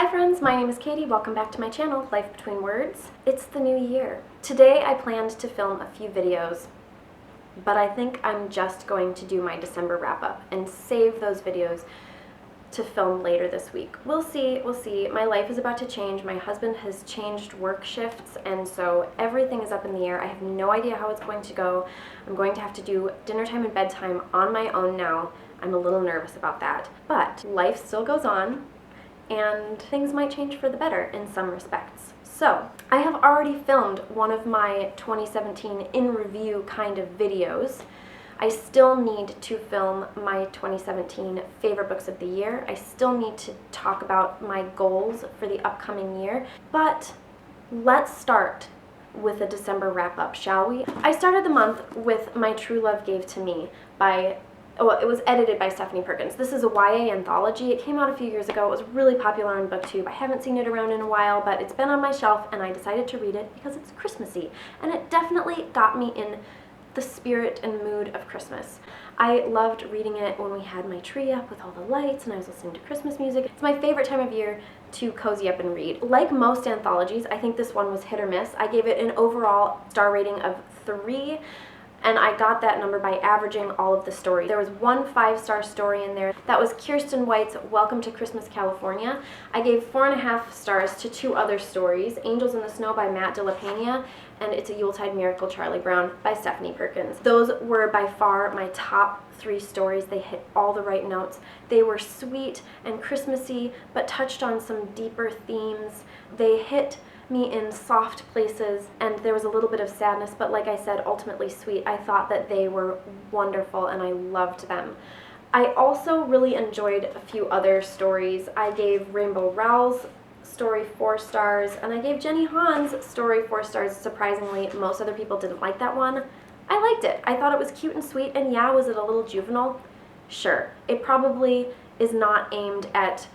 Hi friends, my name is Katie. Welcome back to my channel, Life Between Words. It's the new year. Today I planned to film a few videos, but I think I'm just going to do my December wrap-up and save those videos to film later this week. We'll see, we'll see. My life is about to change. My husband has changed work shifts, and so everything is up in the air. I have no idea how it's going to go. I'm going to have to do dinner time and bedtime on my own now. I'm a little nervous about that, but life still goes on, and things might change for the better in some respects. So, I have already filmed one of my 2017 in review kind of videos. I still need to film my 2017 favorite books of the year. I still need to talk about my goals for the upcoming year, but let's start with a December wrap-up, shall we? I started the month with My True Love Gave to Me by well, it was edited by Stephanie Perkins. This is a YA anthology. It came out a few years ago. It was really popular on BookTube. I haven't seen it around in a while, but it's been on my shelf, and I decided to read it because it's Christmassy. And it definitely got me in the spirit and mood of Christmas. I loved reading it when we had my tree up with all the lights and I was listening to Christmas music. It's my favorite time of year to cozy up and read. Like most anthologies, I think this one was hit or miss. I gave it an overall star rating of 3. And I got that number by averaging all of the stories. There was one 5-star story in there. That was Kirsten White's Welcome to Christmas, California. I gave 4.5 stars to 2 other stories, Angels in the Snow by Matt de la Peña, and It's a Yuletide Miracle, Charlie Brown by Stephanie Perkins. Those were by far my top 3 stories. They hit all the right notes. They were sweet and Christmassy, but touched on some deeper themes. They hit me in soft places, and there was a little bit of sadness, but like I said, ultimately sweet. I thought that they were wonderful and I loved them. I also really enjoyed a few other stories. I gave Rainbow Rowell's story 4 stars, and I gave Jenny Han's story 4 stars. Surprisingly, most other people didn't like that one. I liked it. I thought it was cute and sweet, and yeah, was it a little juvenile? Sure. It probably is not aimed at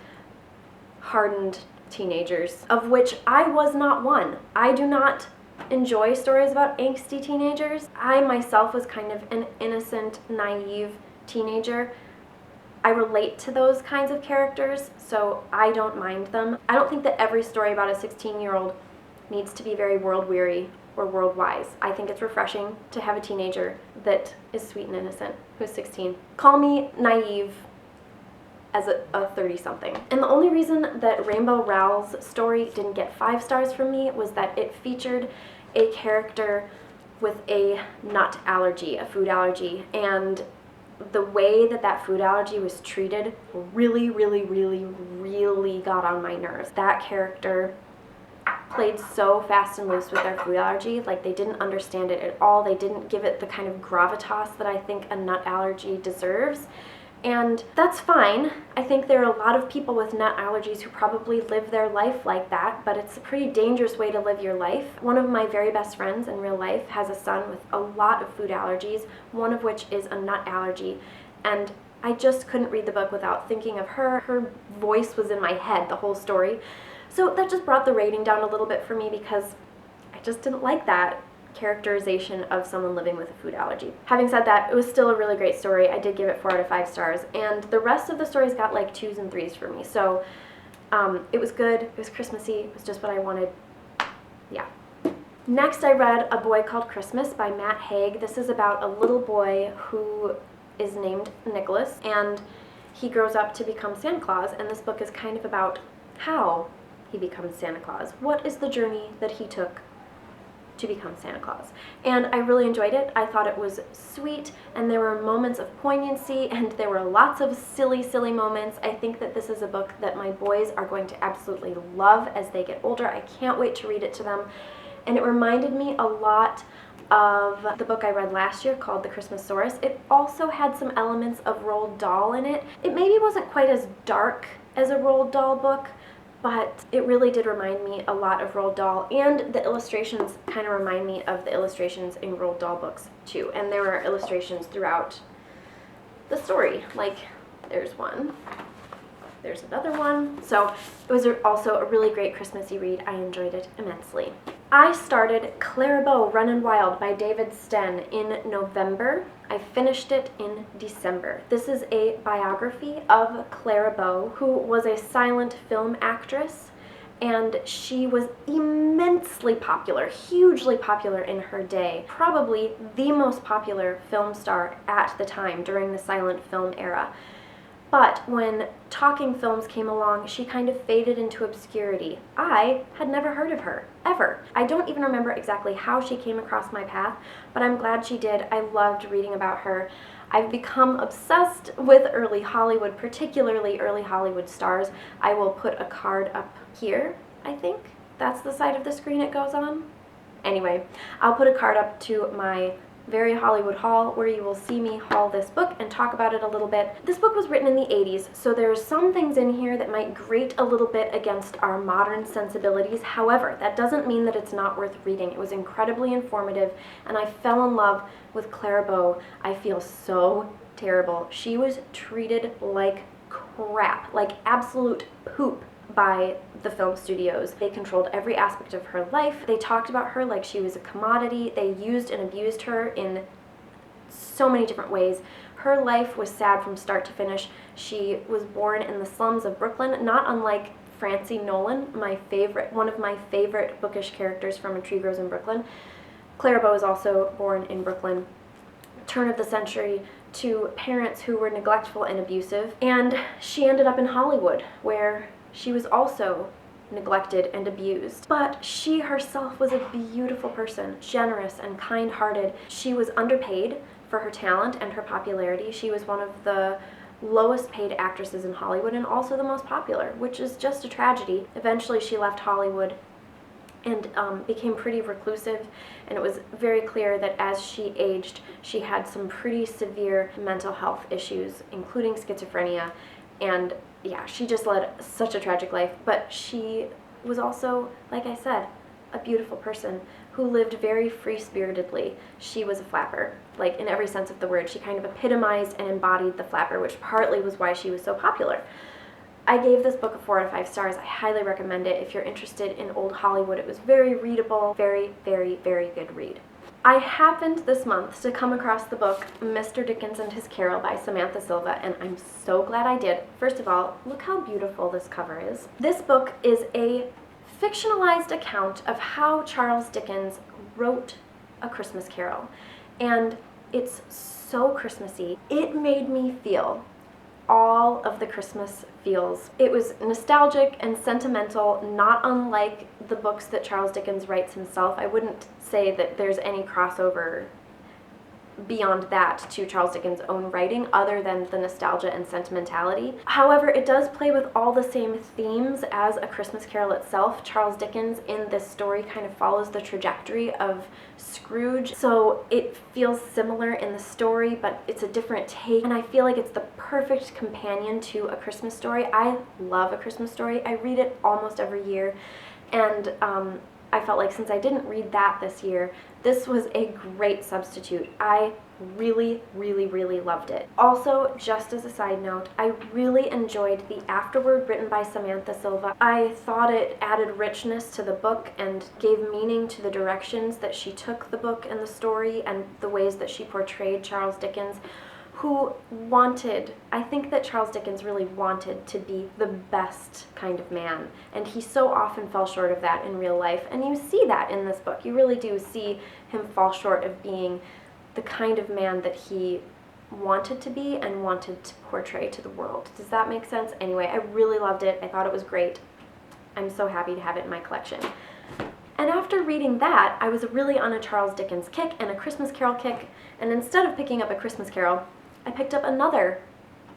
hardened teenagers, of which I was not one. I do not enjoy stories about angsty teenagers. I myself was kind of an innocent, naive teenager. I relate to those kinds of characters, so I don't mind them. I don't think that every story about a 16-year-old needs to be very world-weary or world-wise. I think it's refreshing to have a teenager that is sweet and innocent, who's 16. Call me naive as a 30-something. And the only reason that Rainbow Rowell's story didn't get 5 stars from me was that it featured a character with a nut allergy, a food allergy, and the way that that food allergy was treated really got on my nerves. That character played so fast and loose with their food allergy, like they didn't understand it at all. They didn't give it the kind of gravitas that I think a nut allergy deserves. And that's fine. I think there are a lot of people with nut allergies who probably live their life like that, but it's a pretty dangerous way to live your life. One of my very best friends in real life has a son with a lot of food allergies, one of which is a nut allergy, and I just couldn't read the book without thinking of her. Her voice was in my head the whole story. So that just brought the rating down a little bit for me because I just didn't like that characterization of someone living with a food allergy. Having said that, it was still a really great story. I did give it 4 out of 5 stars, and the rest of the stories got like 2s and 3s for me. So it was good, it was Christmassy, it was just what I wanted. Yeah. Next I read A Boy Called Christmas by Matt Haig. This is about a little boy who is named Nicholas, and he grows up to become Santa Claus, and this book is kind of about how he becomes Santa Claus. What is the journey that he took to become Santa Claus? And I really enjoyed it. I thought it was sweet, and there were moments of poignancy, and there were lots of silly moments. I think that this is a book that my boys are going to absolutely love as they get older. I can't wait to read it to them. And it reminded me a lot of the book I read last year called The Christmasaurus. It also had some elements of Roald Dahl in it. It maybe wasn't quite as dark as a Roald Dahl book, but it really did remind me a lot of Roald Dahl, and the illustrations kind of remind me of the illustrations in Roald Dahl books too. And there were illustrations throughout the story. Like, there's one. There's another one. So it was also a really great Christmassy read. I enjoyed it immensely. I started Clara, Runnin' Wild by David Sten in November. I finished it in December. This is a biography of Clara, who was a silent film actress, and she was immensely popular, hugely popular in her day. Probably the most popular film star at the time during the silent film era. But when talking films came along, she kind of faded into obscurity. I had never heard of her, ever. I don't even remember exactly how she came across my path, but I'm glad she did. I loved reading about her. I've become obsessed with early Hollywood, particularly early Hollywood stars. I will put a card up here, I think. That's the side of the screen it goes on. Anyway, I'll put a card up to my very Hollywood haul where you will see me haul this book and talk about it a little bit. This book was written in the 80s, so there's some things in here that might grate a little bit against our modern sensibilities. However, that doesn't mean that it's not worth reading. It was incredibly informative, and I fell in love with Clara. I feel so terrible. She was treated like crap, like absolute poop by the film studios. They controlled every aspect of her life. They talked about her like she was a commodity. They used and abused her in so many different ways. Her life was sad from start to finish. She was born in the slums of Brooklyn, not unlike Francie Nolan, one of my favorite bookish characters from A Tree Grows in Brooklyn. Clara was also born in Brooklyn, turn of the century, to parents who were neglectful and abusive, and she ended up in Hollywood, where she was also neglected and abused. But she herself was a beautiful person, generous and kind-hearted. She was underpaid for her talent and her popularity. She was one of the lowest paid actresses in Hollywood and also the most popular, which is just a tragedy. Eventually she left Hollywood and became pretty reclusive, and it was very clear that as she aged, she had some pretty severe mental health issues, including schizophrenia, and yeah, she just led such a tragic life. But she was also, like I said, a beautiful person who lived very free-spiritedly. She was a flapper, like in every sense of the word. She kind of epitomized and embodied the flapper, which partly was why she was so popular. I gave this book a 4 out of 5 stars. I highly recommend it if you're interested in old Hollywood. It was very readable, very, very, very good read. I happened this month to come across the book Mr. Dickens and His Carol by Samantha Silva, and I'm so glad I did. First of all, look how beautiful this cover is. This book is a fictionalized account of how Charles Dickens wrote A Christmas Carol, and it's so Christmassy. It made me feel all of the Christmas feels. It was nostalgic and sentimental, not unlike the books that Charles Dickens writes himself. I wouldn't say that there's any crossover beyond that to Charles Dickens' own writing other than the nostalgia and sentimentality. However, it does play with all the same themes as A Christmas Carol itself. Charles Dickens in this story kind of follows the trajectory of Scrooge, so it feels similar in the story, but it's a different take, and I feel like it's the perfect companion to A Christmas Story. I love A Christmas Story. I read it almost every year, and I felt like since I didn't read that this year, this was a great substitute. I really, really, really loved it. Also, just as a side note, I really enjoyed the afterword written by Samantha Silva. I thought it added richness to the book and gave meaning to the directions that she took the book and the story and the ways that she portrayed Charles Dickens, who wanted, I think that Charles Dickens really wanted to be the best kind of man, and he so often fell short of that in real life, and you see that in this book. You really do see him fall short of being the kind of man that he wanted to be and wanted to portray to the world. Does that make sense? Anyway, I really loved it. I thought it was great. I'm so happy to have it in my collection. And after reading that, I was really on a Charles Dickens kick and a Christmas Carol kick, and instead of picking up A Christmas Carol, I picked up another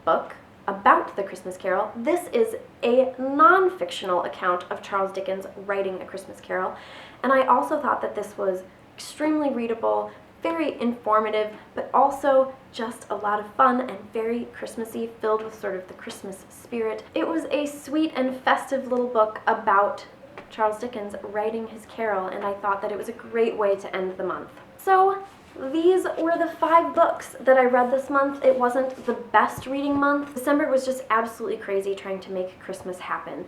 book about the Christmas Carol. This is a non-fictional account of Charles Dickens writing A Christmas Carol, and I also thought that this was extremely readable, very informative, but also just a lot of fun and very Christmassy, filled with sort of the Christmas spirit. It was a sweet and festive little book about Charles Dickens writing his carol, and I thought that it was a great way to end the month. So These were the 5 books that I read this month. It wasn't the best reading month. December was just absolutely crazy trying to make Christmas happen.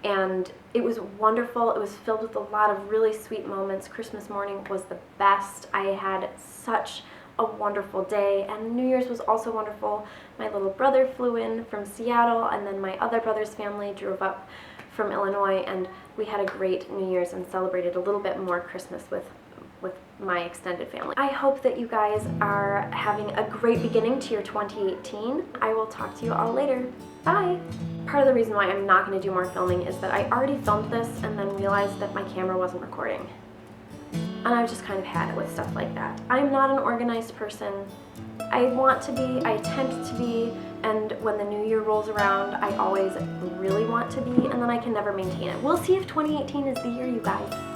And it was wonderful. It was filled with a lot of really sweet moments. Christmas morning was the best. I had such a wonderful day, and New Year's was also wonderful. My little brother flew in from Seattle, and then my other brother's family drove up from Illinois, and we had a great New Year's and celebrated a little bit more Christmas with my extended family. I hope that you guys are having a great beginning to your 2018. I will talk to you all later. Bye! Part of the reason why I'm not going to do more filming is that I already filmed this and then realized that my camera wasn't recording. And I've just kind of had it with stuff like that. I'm not an organized person. I want to be, I attempt to be, and when the new year rolls around, I always really want to be, and then I can never maintain it. We'll see if 2018 is the year, you guys.